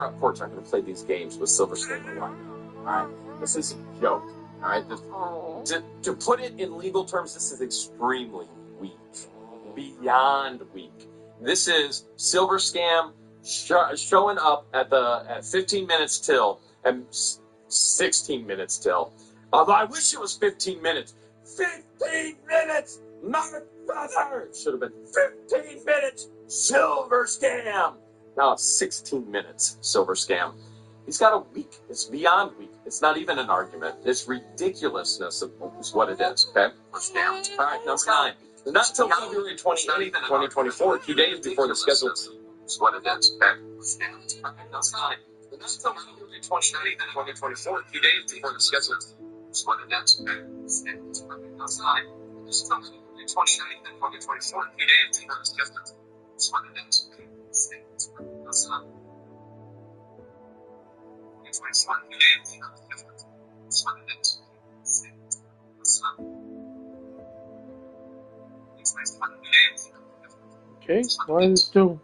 Unfortunately, I'm going to play these games with Silver Scream right now. Alright? This is a joke. Alright? To put it in legal terms, this is extremely weak. Beyond weak. This is Silver Scam showing up at 15 minutes till and 16 minutes till. Although I wish it was 15 minutes. 15 minutes! My brother! Should have been 15 minutes! Silver Scam! Now it's 16 minutes, Silver Scam. He's got a weak. It's beyond weak. It's not even an argument. It's ridiculousness is what it is, okay? Scam. All right, number 9. Not until February 28th, 2024, 2 days before the scheduled... Is what it is, okay? Scam. All right, number 9. Not until February 28th, 2024, 2 days before the scheduled... Is what it is, okay? Scam. All right, number 9. Not until February 28th, 2024, 2 days before the scheduled... Is what it is, okay? Okay, why is it still...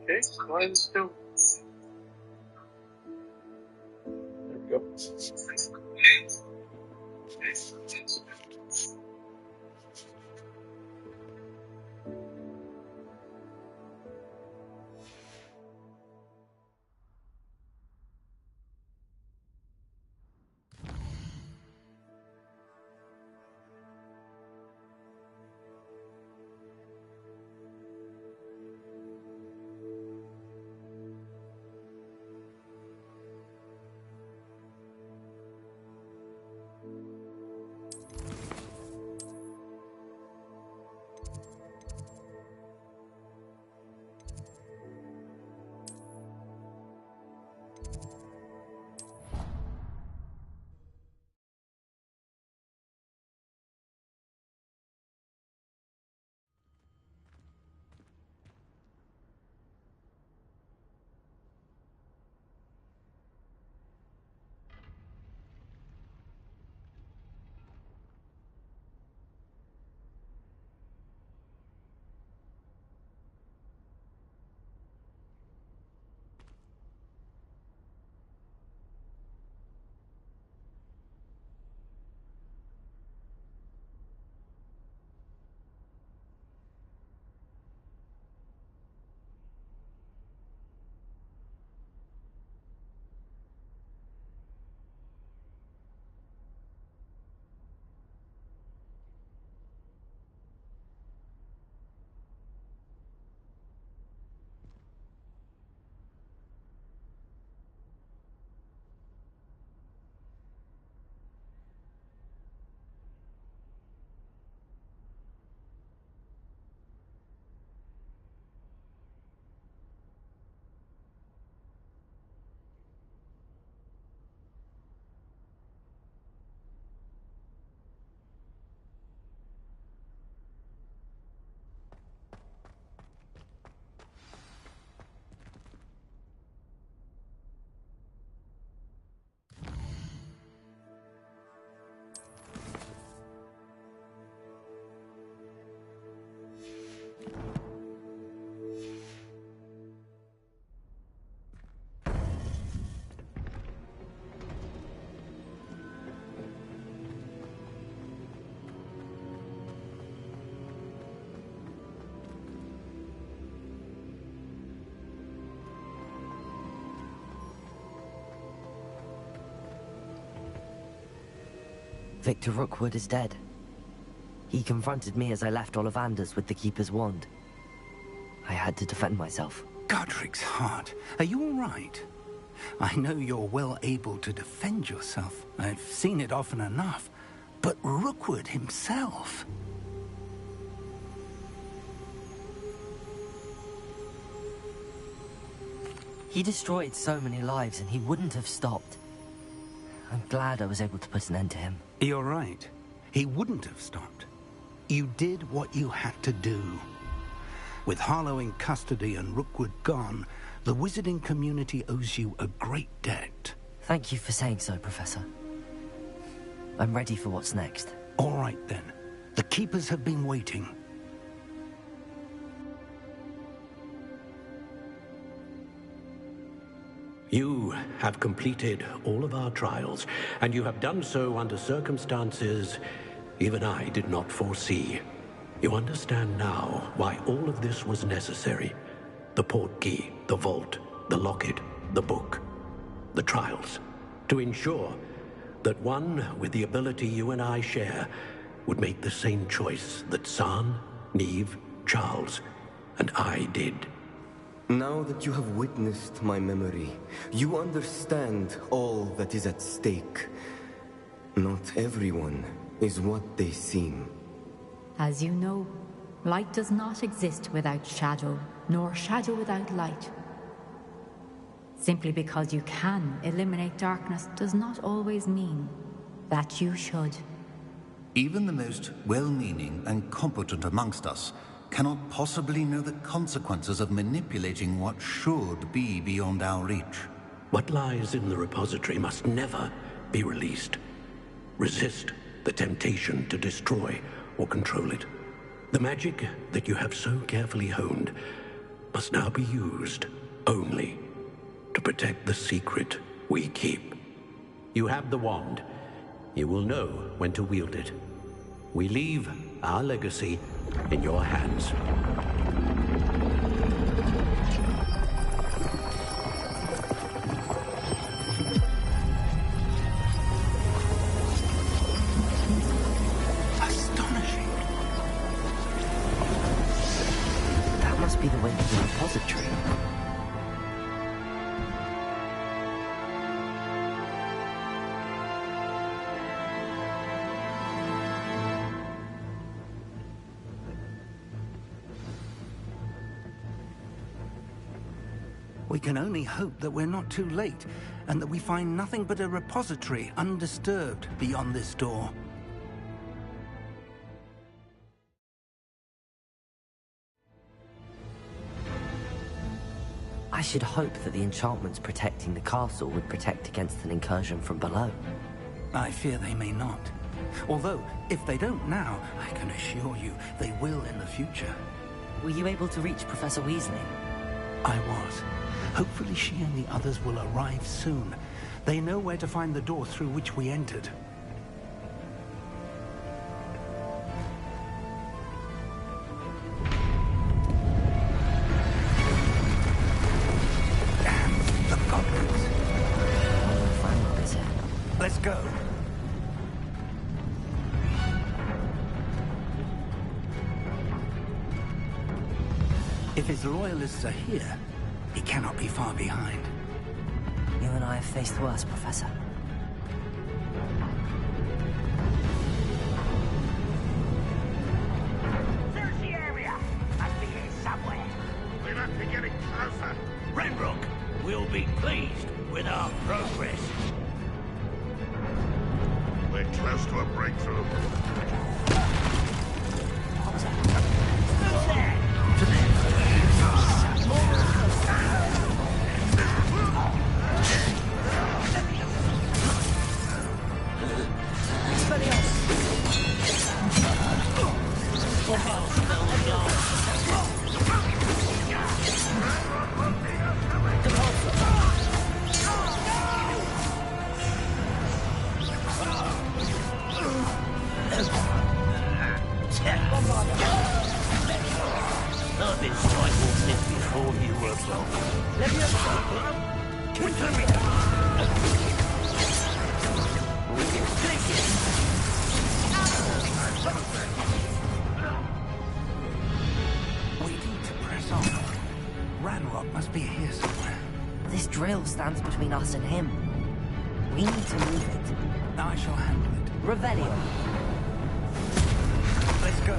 Okay, why is it still... There we go. Victor Rookwood is dead. He confronted me as I left Ollivander's with the Keeper's wand. I had to defend myself. Godric's heart, are you all right? I know you're well able to defend yourself. I've seen it often enough. But Rookwood himself... He destroyed so many lives and he wouldn't have stopped. I'm glad I was able to put an end to him. You're right. He wouldn't have stopped. You did what you had to do. With Harlow in custody and Rookwood gone, the wizarding community owes you a great debt. Thank you for saying so, Professor. I'm ready for what's next. All right, then. The Keepers have been waiting. You have completed all of our trials, and you have done so under circumstances even I did not foresee. You understand now why all of this was necessary. The portkey, the vault, the locket, the book, the trials. To ensure that one with the ability you and I share would make the same choice that San, Neve, Charles, and I did. Now that you have witnessed my memory, you understand all that is at stake. Not everyone is what they seem. As you know, light does not exist without shadow, nor shadow without light. Simply because you can eliminate darkness does not always mean that you should. Even the most well-meaning and competent amongst us cannot possibly know the consequences of manipulating what should be beyond our reach. What lies in the repository must never be released. Resist the temptation to destroy or control it. The magic that you have so carefully honed must now be used only to protect the secret we keep. You have the wand. You will know when to wield it. We leave our legacy in your hands. Astonishing. That must be the way to the repository. We can only hope that we're not too late, and that we find nothing but a repository undisturbed beyond this door. I should hope that the enchantments protecting the castle would protect against an incursion from below. I fear they may not. Although, if they don't now, I can assure you they will in the future. Were you able to reach Professor Weasley? I was. Hopefully she and the others will arrive soon. They know where to find the door through which we entered. Damn, the goblins. Oh, Ravenclaw, is it? Let's go. If his loyalists are here, he cannot be far behind. You and I have faced worse, Professor. Search the area! Must be here somewhere. We must be getting closer. Renrook will be pleased with our progress. We're close to a breakthrough. Who's there? I've been strike-walking this before you were born. Let me have We need to press on. Ranrock must be here somewhere. This drill stands between us and him. We need to move it. I shall handle it. Revelio. Let's go.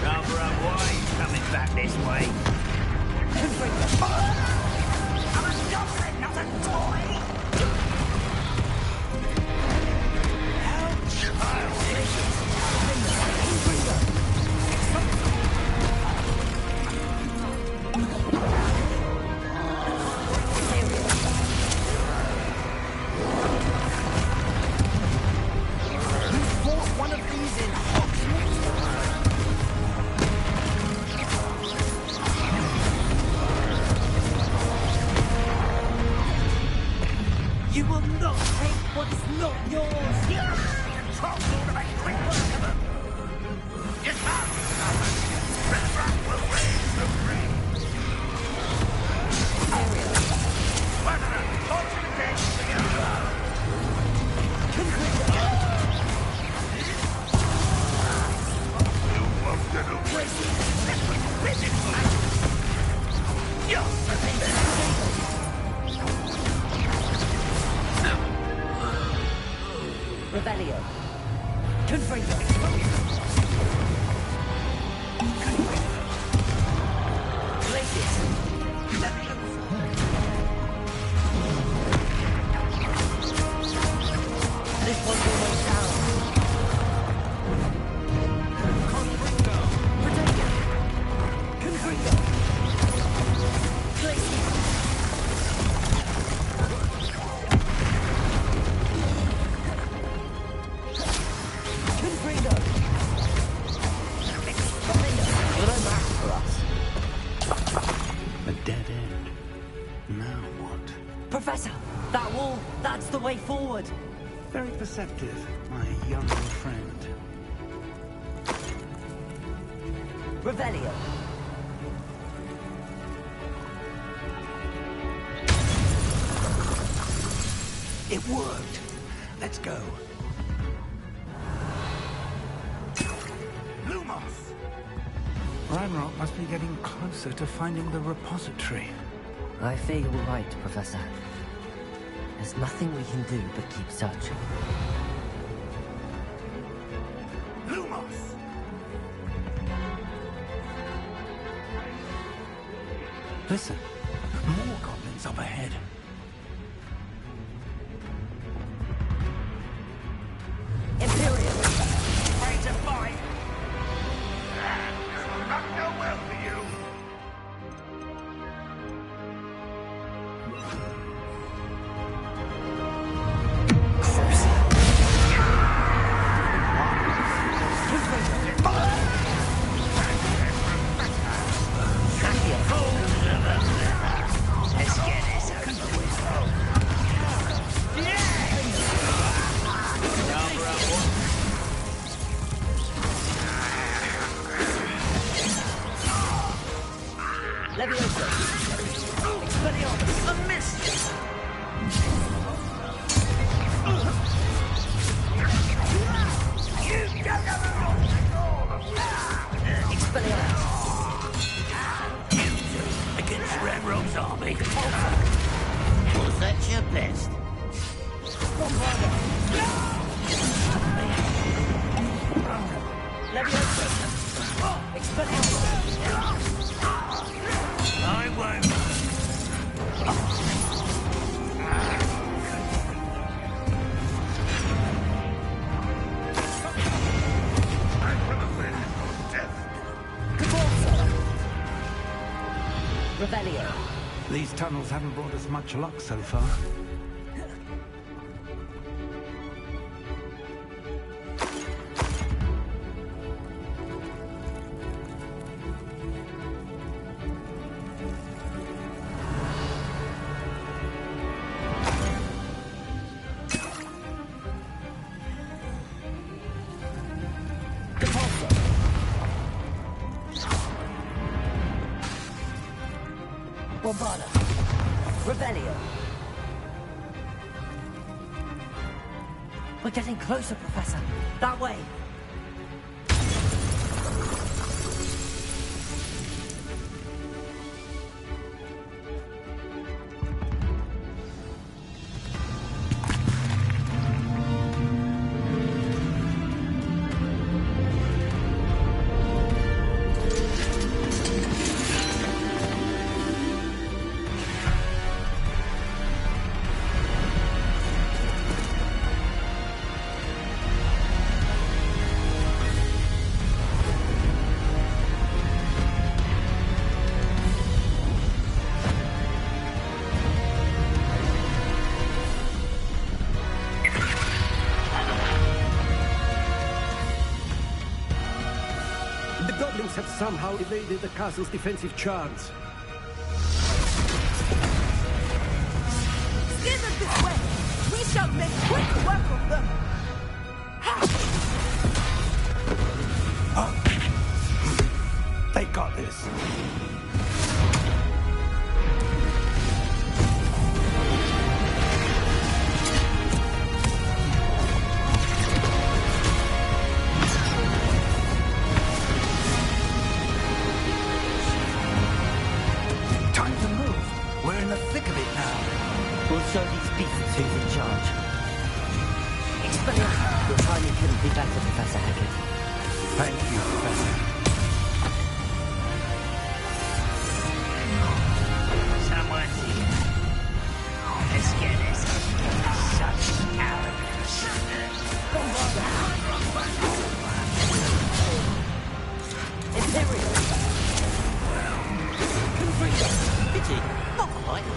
Rather a why coming back this way. I'm a goblin, not a toy! How childish! One of these in Hogsmeade. You will not take what's not yours. Trolls ought to make quick work of them! You can't stop us! Ravenclaw will raise the free! Weather, hold to the gate for you! You won't get away. Rebellion. Confringo. Glacius. This one's almost down. Confringo. Protego. Confringo. Glacius. Confringo. You're no match for us. A dead end. Now what? Professor, that wall, that's the way forward. Very perceptive, my young friend. Revelio. It worked. Let's go. Lumos! Ragnarok must be getting closer to finding the repository. I fear you're right, Professor. There's nothing we can do but keep searching. Lumos! Listen, more goblins up ahead. Imperial! Ready to fight! Not go well for you! Let's get this over with. Leviosa! Expelliarmus! A miss! You don't have a wrong Expelliarmus! You two against Ravenrock's army. Was that your best? Leviosa! Expelliarmus! I won't. Revelio! These tunnels haven't brought us much luck so far. Bombarda! Revelio! We're getting closer, Professor. That way! goblins have somehow evaded the castle's defensive charms. Steer them this way! We shall make quick work of them! They got this. Time to move. We're in the thick of it now. We'll show these beasts who's in charge. Your timing couldn't be better, Professor Hackett. Thank you, Professor. Someone's here. Let's get this. Such cowardice. Imperial! Pity. Not quite.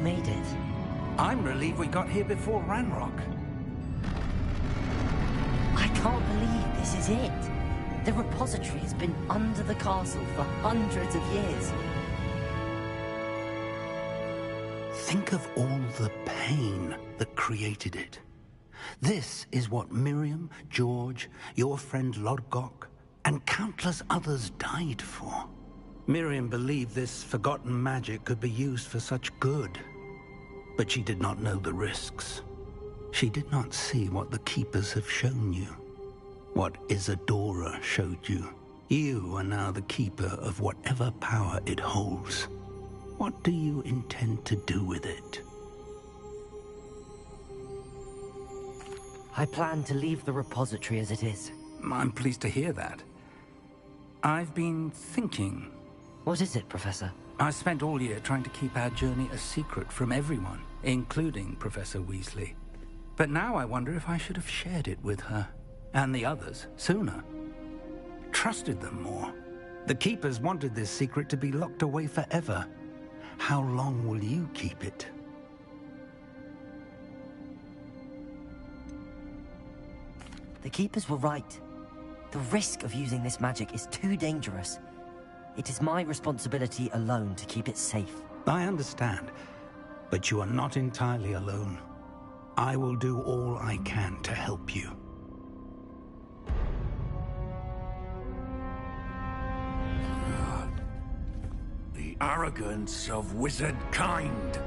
made it. I'm relieved we got here before Ranrock. I can't believe this is it. The repository has been under the castle for hundreds of years. Think of all the pain that created it. This is what Miriam, George, your friend Lodgok, and countless others died for. Miriam believed this forgotten magic could be used for such good. But she did not know the risks. She did not see what the Keepers have shown you. What Isadora showed you. You are now the Keeper of whatever power it holds. What do you intend to do with it? I plan to leave the repository as it is. I'm pleased to hear that. I've been thinking. What is it, Professor? I spent all year trying to keep our journey a secret from everyone, including Professor Weasley. But now I wonder if I should have shared it with her, and the others, sooner. Trusted them more. The Keepers wanted this secret to be locked away forever. How long will you keep it? The Keepers were right. The risk of using this magic is too dangerous. It is my responsibility alone to keep it safe. I understand, but you are not entirely alone. I will do all I can to help you. The arrogance of wizard kind.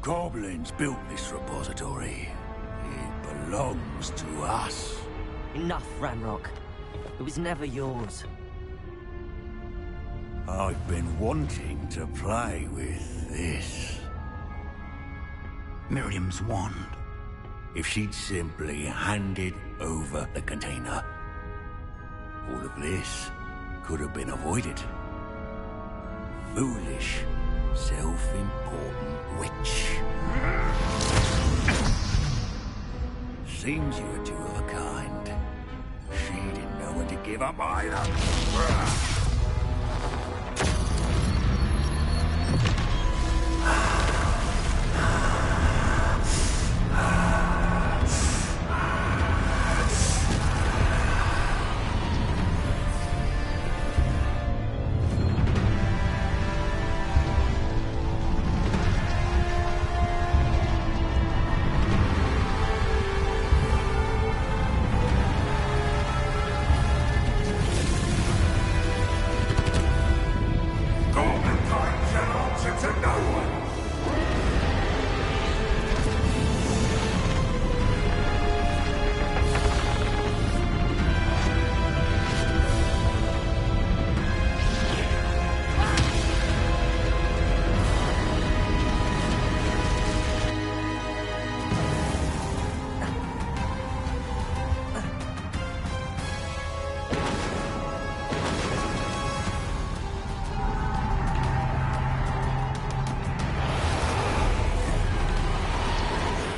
Goblins built this repository. It belongs to us. Enough, Ranrock. It was never yours. I've been wanting to play with this. Miriam's wand. If she'd simply handed over the container, all of this could have been avoided. Foolish, self-important witch. Seems you were two of a kind. She didn't know when to give up either.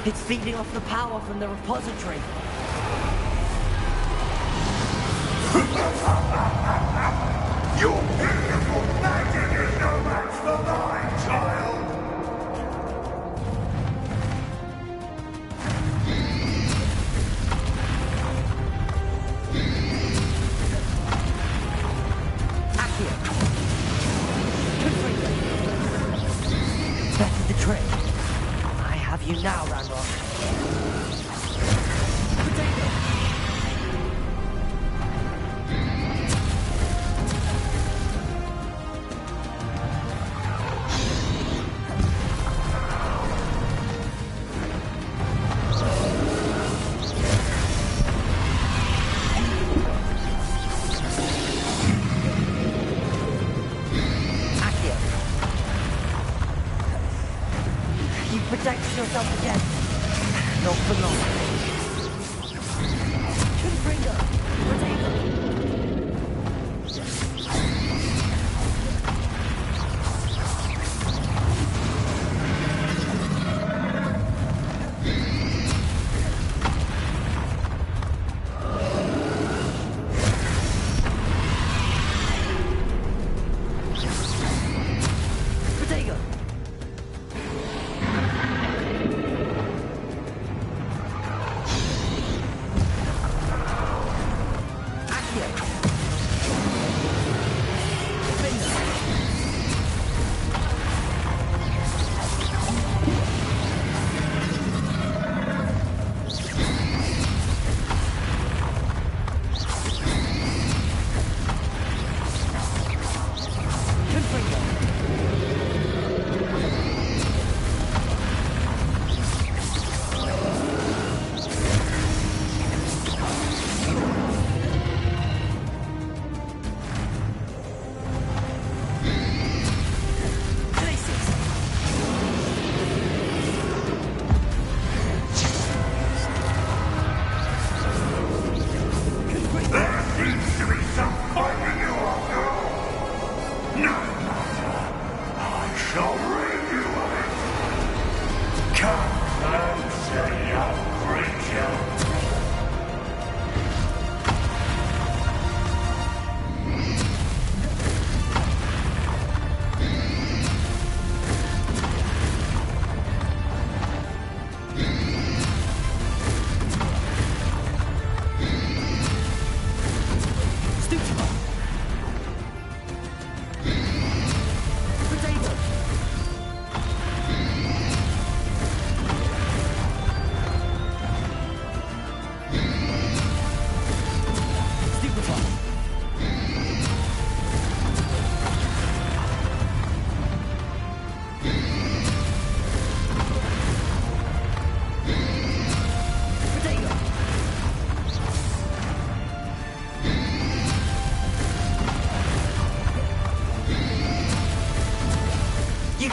It's feeding off the power from the repository. Your beautiful magic is no match for mine, child! Accio. That is the trick. I have you now, Ranrock.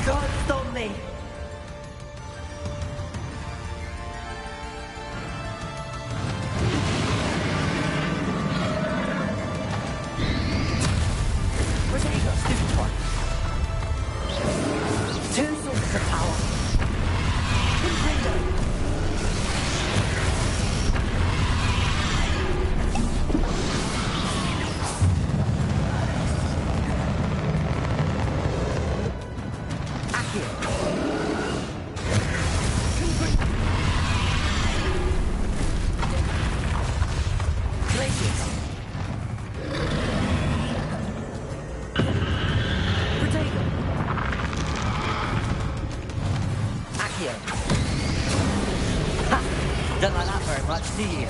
can't stop me! Protego, stupid one! Two sources of power! Confringo! Don't like that very much, do you?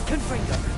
Confringo!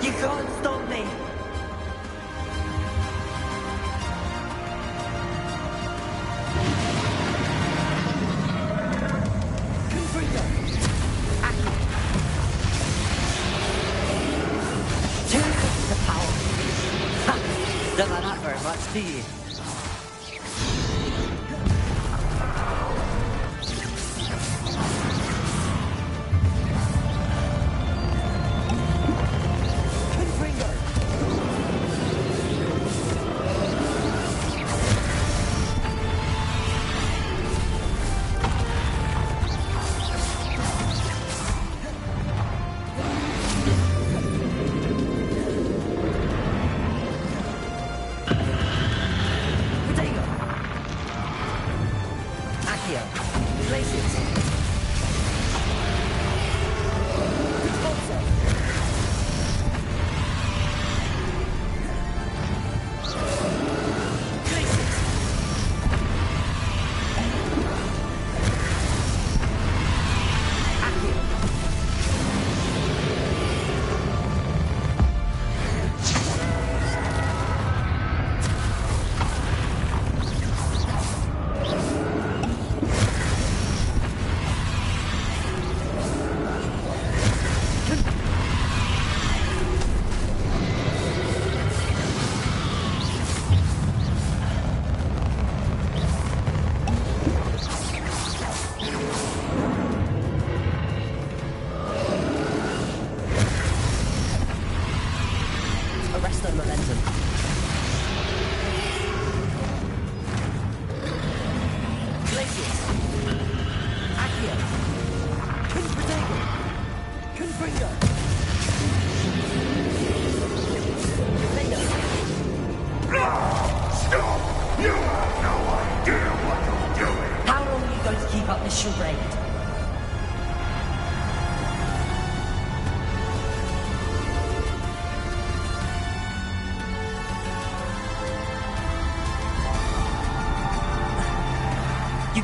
You can't stop me! Confringo! Aki! Two sources of power! Ha! Don't like that very much, do you?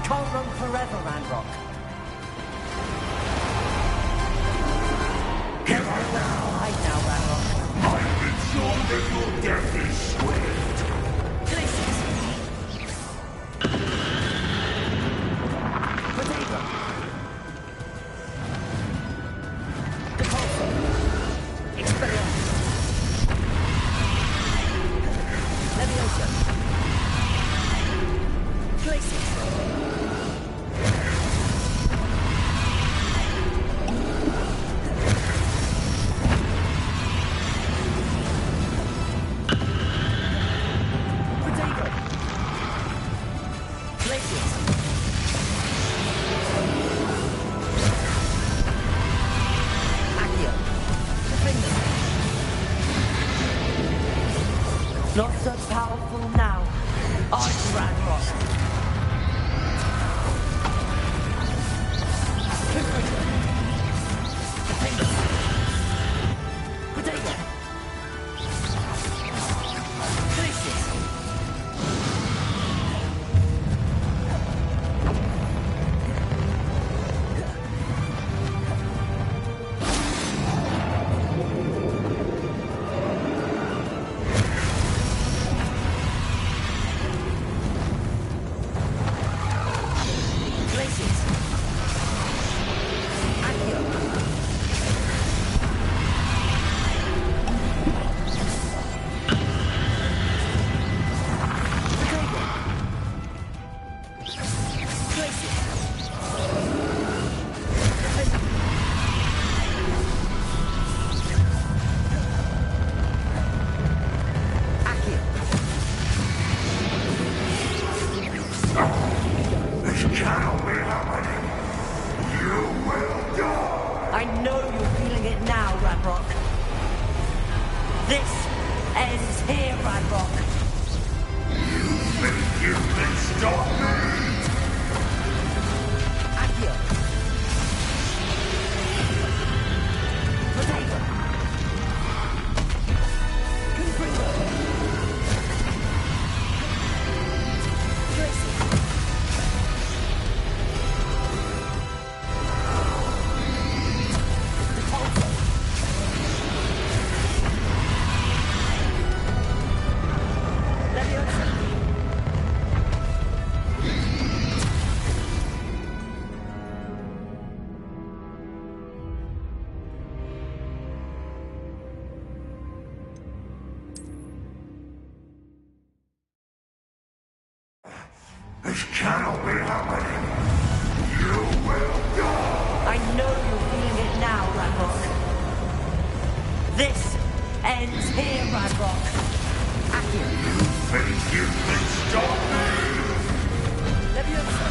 can't run forever, Ranrock. Give up now! Hide now, Ranrock. I've been sure that your death is swift! Glacius! Protego! Depulso! Expelliarmus! Leviosa! Glacius! Not so powerful now, are you, Ranrock? Potato! Glacius! This cannot be happening! You will die! I know you're feeling it now, Ranrock. This ends here, Ranrock. You think you can stop me? Accio. Potato. Confringo. Tracy. Depulso. Leviosa. This cannot be happening! You will die! I know you're feeling it now, Ranrock. This ends here, Ranrock. Accio. You think you can stop me? Leviosa.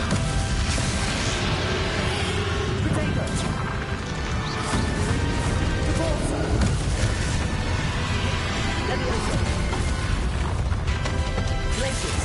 Potato. Depulso. Leviosa. Glacius.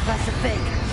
Professor Fig.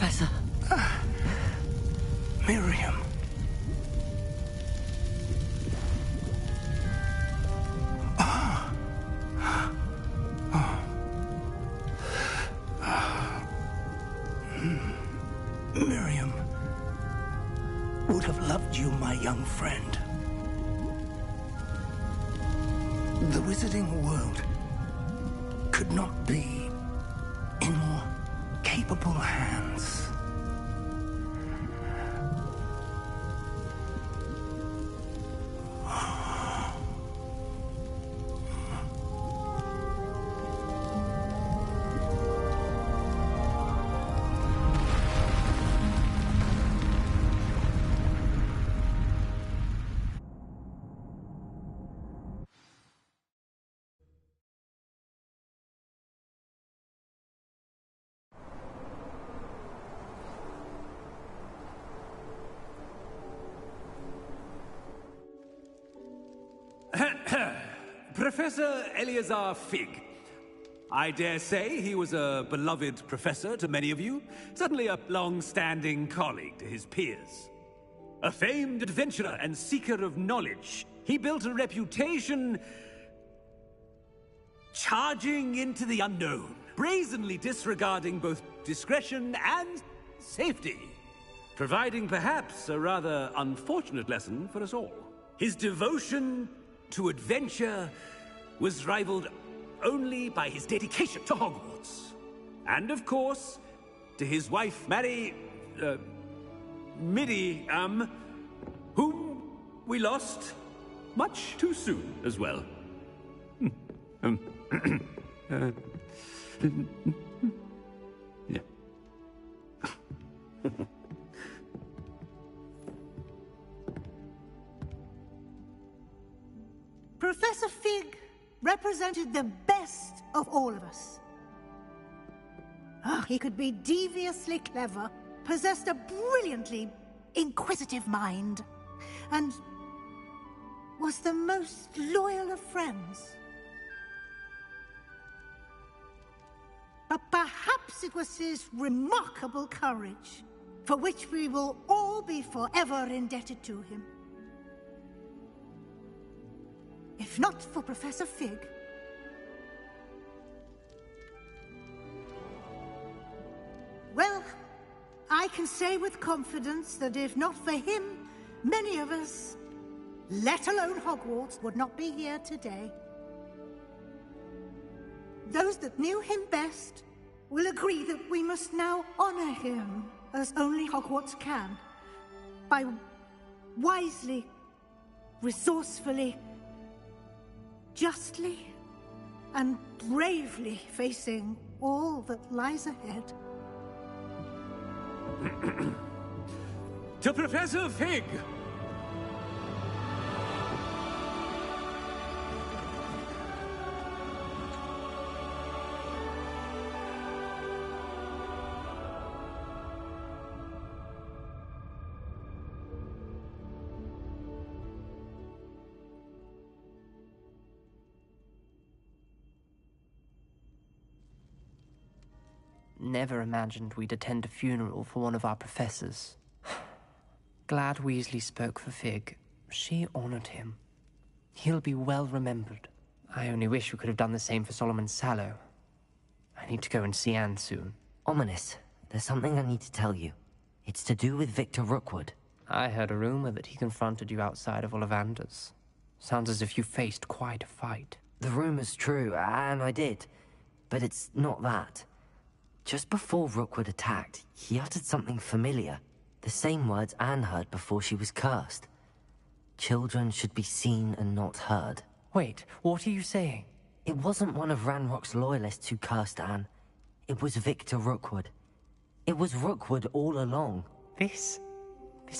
Professor. Miriam. Miriam would have loved you, my young friend. The wizarding world could not be in more capable hands. Professor Eleazar Fig. I dare say he was a beloved professor to many of you, certainly a long-standing colleague to his peers. A famed adventurer and seeker of knowledge, he built a reputation charging into the unknown, brazenly disregarding both discretion and safety, providing perhaps a rather unfortunate lesson for us all. His devotion to adventure was rivaled only by his dedication to Hogwarts. And of course, to his wife, Midi, whom we lost much too soon as well. Yeah. Professor Fig represented the best of all of us. He could be deviously clever, possessed a brilliantly inquisitive mind, and was the most loyal of friends. But perhaps it was his remarkable courage, for which we will all be forever indebted to him. If not for Professor Fig, well, I can say with confidence that if not for him, many of us, let alone Hogwarts, would not be here today. Those that knew him best will agree that we must now honor him as only Hogwarts can, by wisely, resourcefully, justly, and bravely facing all that lies ahead. To Professor Fig! Never imagined we'd attend a funeral for one of our professors. Glad Weasley spoke for Fig. She honored him. He'll be well remembered. I only wish we could have done the same for Solomon Sallow. I need to go and see Anne soon. Ominous, there's something I need to tell you. It's to do with Victor Rookwood. I heard a rumor that he confronted you outside of Ollivander's. Sounds as if you faced quite a fight. The rumor's true, and I did. But it's not that. Just before Rookwood attacked, he uttered something familiar. The same words Anne heard before she was cursed. Children should be seen and not heard. Wait, what are you saying? It wasn't one of Ranrock's loyalists who cursed Anne. It was Victor Rookwood. It was Rookwood all along. This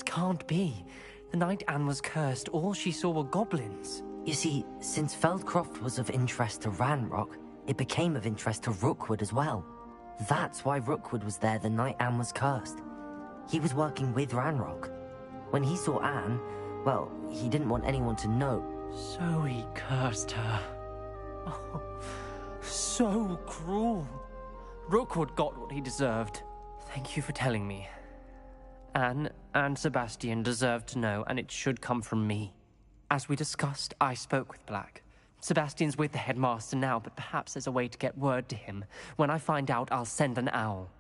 can't be. The night Anne was cursed, all she saw were goblins. You see, since Feldcroft was of interest to Ranrock, it became of interest to Rookwood as well. That's why Rookwood was there the night Anne was cursed. He was working with Ranrock. When he saw Anne, well, he didn't want anyone to know. So he cursed her. Oh, so cruel. Rookwood got what he deserved. Thank you for telling me. Anne and Sebastian deserve to know, and it should come from me. As we discussed, I spoke with Black. Sebastian's with the headmaster now, but perhaps there's a way to get word to him. When I find out, I'll send an owl.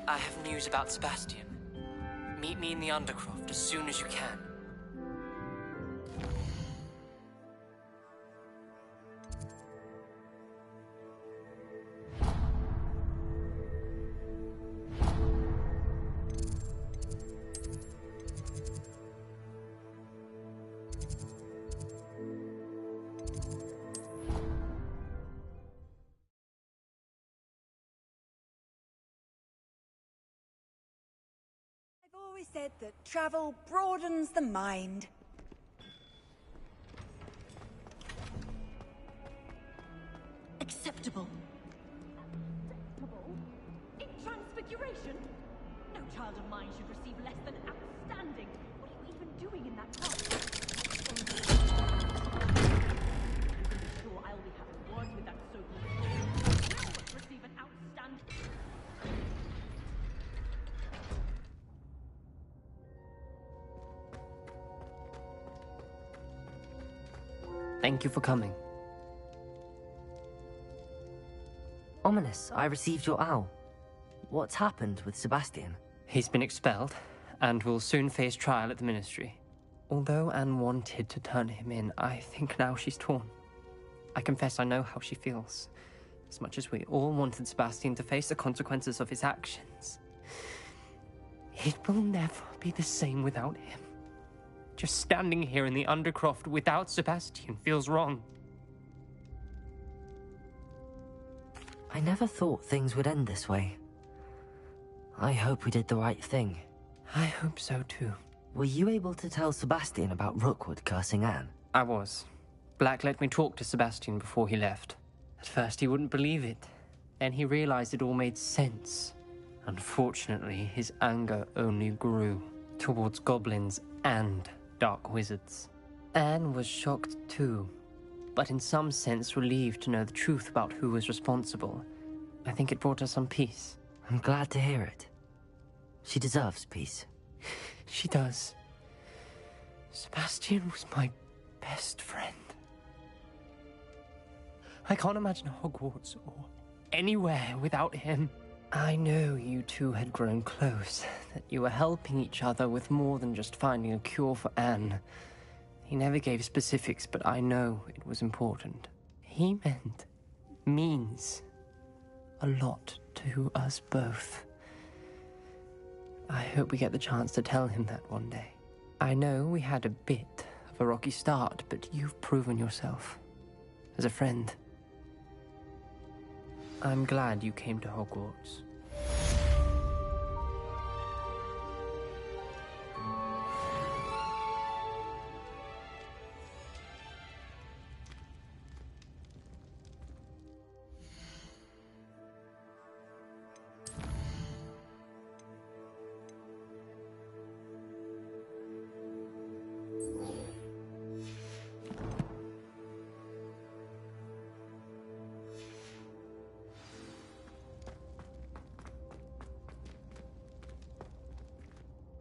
I have news about Sebastian. Meet me in the Undercroft as soon as you can. I've always said that travel broadens the mind. Acceptable. In Transfiguration? No child of mine should receive less than outstanding. What are you even doing in that class? Sure, I'll be having words with that so-called will receive an outstanding. Thank you for coming. Ominous, I received your owl. What's happened with Sebastian? He's been expelled, and will soon face trial at the Ministry. Although Anne wanted to turn him in, I think now she's torn. I confess I know how she feels. As much as we all wanted Sebastian to face the consequences of his actions. It will never be the same without him. Just standing here in the Undercroft without Sebastian feels wrong. I never thought things would end this way. I hope we did the right thing. I hope so too. Were you able to tell Sebastian about Rookwood cursing Anne? I was. Black let me talk to Sebastian before he left. At first he wouldn't believe it. Then he realized it all made sense. Unfortunately, his anger only grew towards goblins and dark wizards. Anne was shocked too, but in some sense relieved to know the truth about who was responsible. I think it brought her some peace. I'm glad to hear it. She deserves peace. She does. Sebastian was my best friend. I can't imagine Hogwarts or anywhere without him. I know you two had grown close, that you were helping each other with more than just finding a cure for Anne. He never gave specifics, but I know it was important. He means a lot to us both. I hope we get the chance to tell him that one day. I know we had a bit of a rocky start, but you've proven yourself as a friend. I'm glad you came to Hogwarts.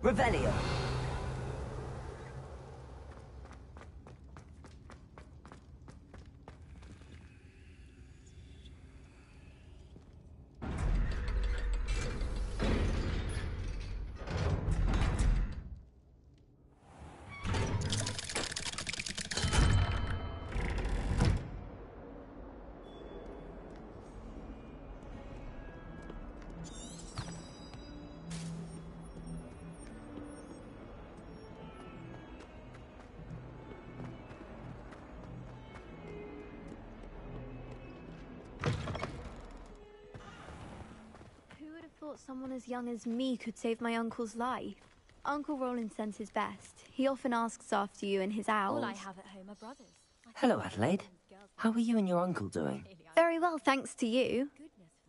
Revelio. Thought someone as young as me could save my uncle's life. Uncle Roland sends his best. He often asks after you and his owls. All I have at home are brothers. Hello, Adelaide. How are you and your uncle doing? Very well, thanks to you.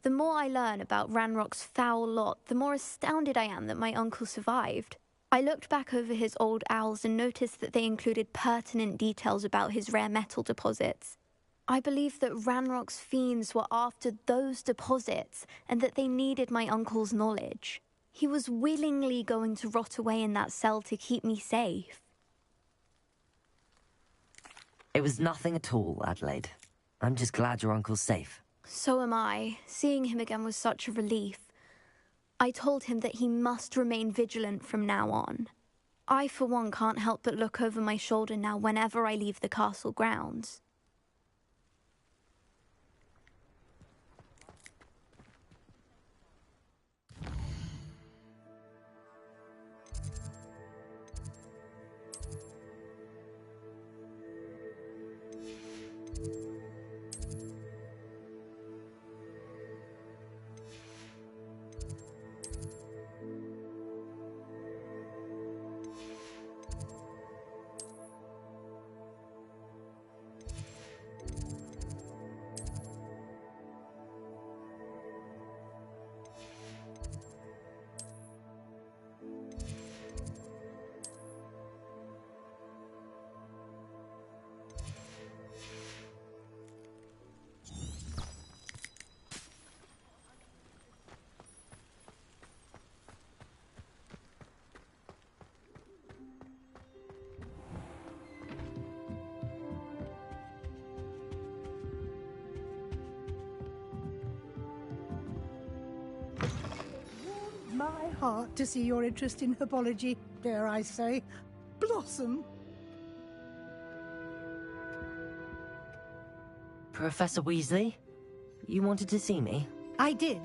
The more I learn about Ranrock's foul lot, the more astounded I am that my uncle survived. I looked back over his old owls and noticed that they included pertinent details about his rare metal deposits. I believe that Ranrock's fiends were after those deposits and that they needed my uncle's knowledge. He was willingly going to rot away in that cell to keep me safe. It was nothing at all, Adelaide. I'm just glad your uncle's safe. So am I. Seeing him again was such a relief. I told him that he must remain vigilant from now on. I, for one, can't help but look over my shoulder now whenever I leave the castle grounds. My heart to see your interest in herbology, dare I say, blossom. Professor Weasley? You wanted to see me? I did.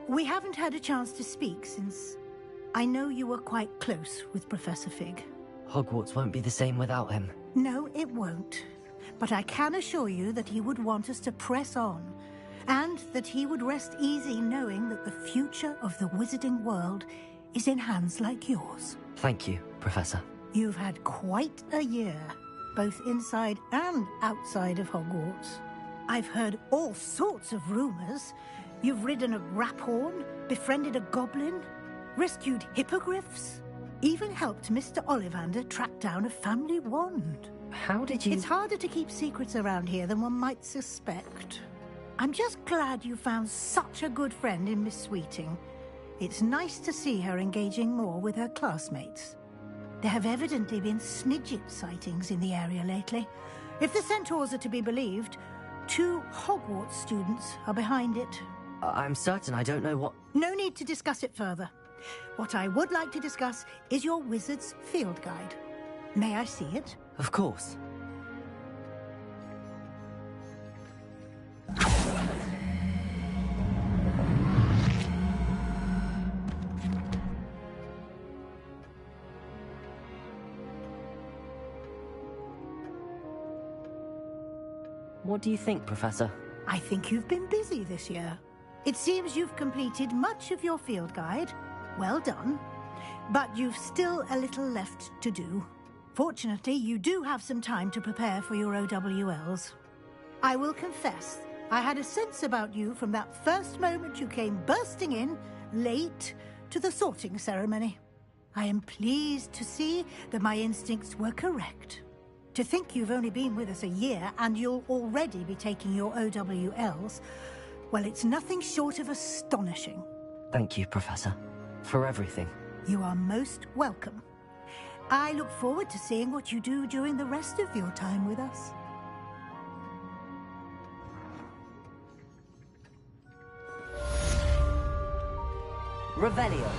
We haven't had a chance to speak since I know you were quite close with Professor Fig. Hogwarts won't be the same without him. No, it won't. But I can assure you that he would want us to press on, and that he would rest easy knowing that the future of the wizarding world is in hands like yours. Thank you, Professor. You've had quite a year, both inside and outside of Hogwarts. I've heard all sorts of rumors. You've ridden a graphorn, befriended a goblin, rescued hippogriffs, even helped Mr. Ollivander track down a family wand. How did you... It's harder to keep secrets around here than one might suspect. I'm just glad you found such a good friend in Miss Sweeting. It's nice to see her engaging more with her classmates. There have evidently been Snidget sightings in the area lately. If the centaurs are to be believed, 2 Hogwarts students are behind it. I'm certain I don't know what... No need to discuss it further. What I would like to discuss is your wizard's field guide. May I see it? Of course. What do you think, Professor? I think you've been busy this year. It seems you've completed much of your field guide. Well done. But you've still a little left to do. Fortunately, you do have some time to prepare for your OWLs. I will confess, I had a sense about you from that first moment you came bursting in, late, to the sorting ceremony. I am pleased to see that my instincts were correct. To think you've only been with us a year and you'll already be taking your OWLs, well, it's nothing short of astonishing. Thank you, Professor, for everything. You are most welcome. I look forward to seeing what you do during the rest of your time with us. Revelio.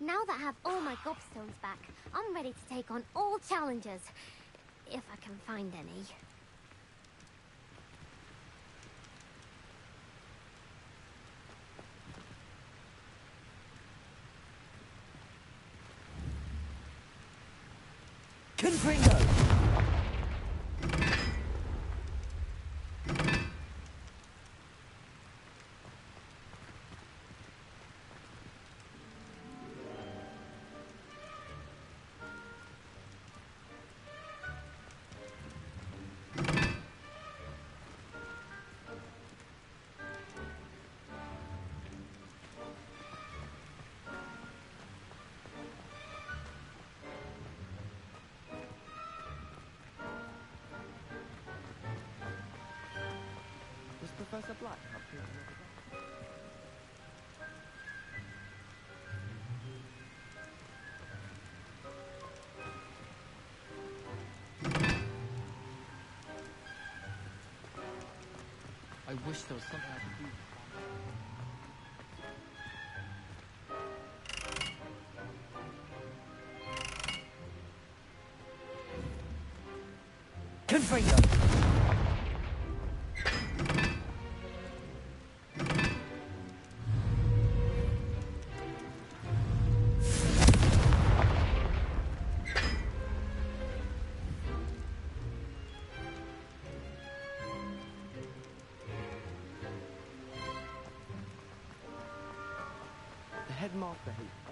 Now that I have all my gobstones back, I'm ready to take on all challenges. If I can find any. Confringo! Professor Black up here I wish there was something I could do. Confringo! The headmaster hates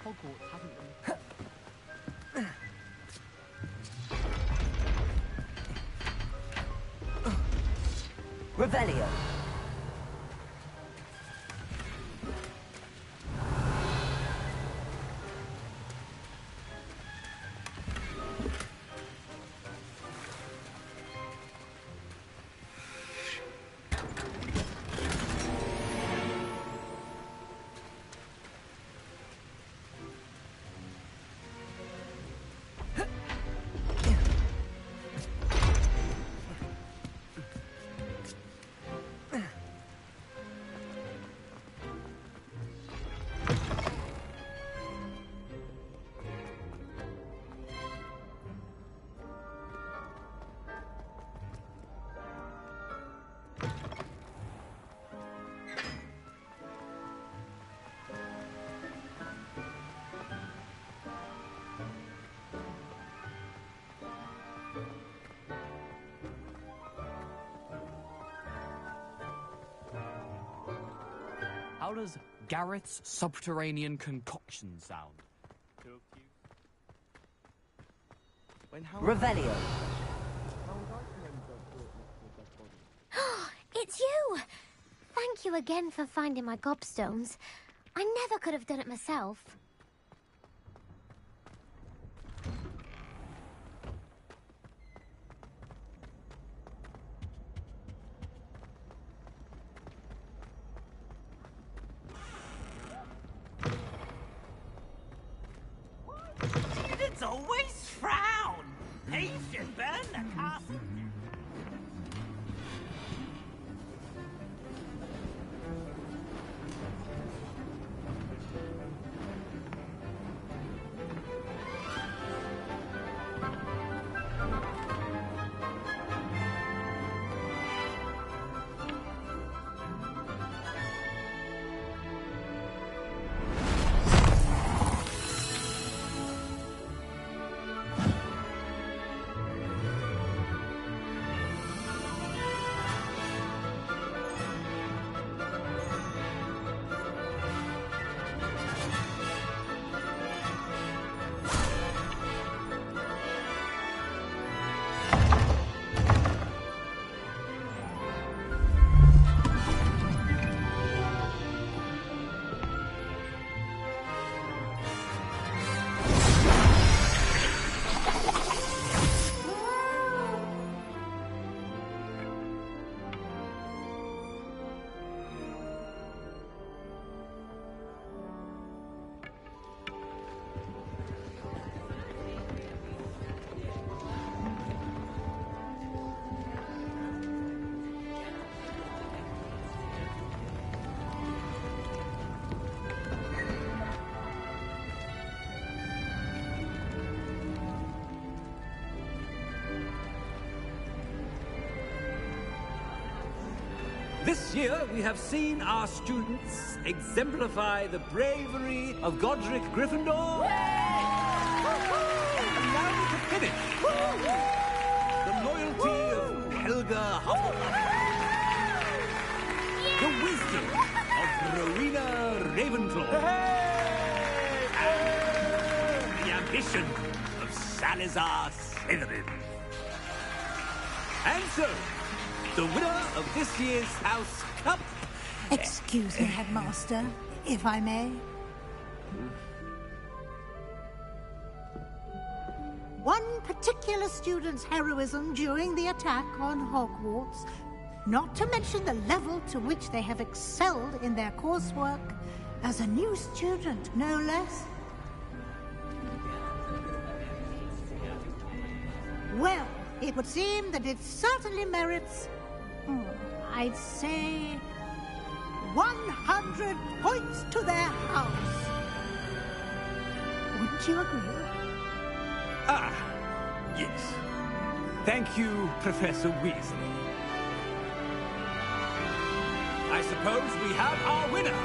Hogwarts hasn't been... Revelio! How does Gareth's subterranean concoction sound? Revelio! It's you! Thank you again for finding my gobstones. I never could have done it myself. It's always frown! He should burn the castle. This year, we have seen our students exemplify the bravery of Godric Gryffindor. And now we can finish. The loyalty of Helga Hufflepuff. The wisdom of Rowena Ravenclaw. And the ambition of Salazar Slytherin. And so, the winner of this year's House Cup... Excuse me, Headmaster, if I may. One particular student's heroism during the attack on Hogwarts, not to mention the level to which they have excelled in their coursework, as a new student, no less. Well, it would seem that it certainly merits, I'd say, 100 points to their house. Wouldn't you agree? Ah, yes. Thank you, Professor Weasley. I suppose we have our winner.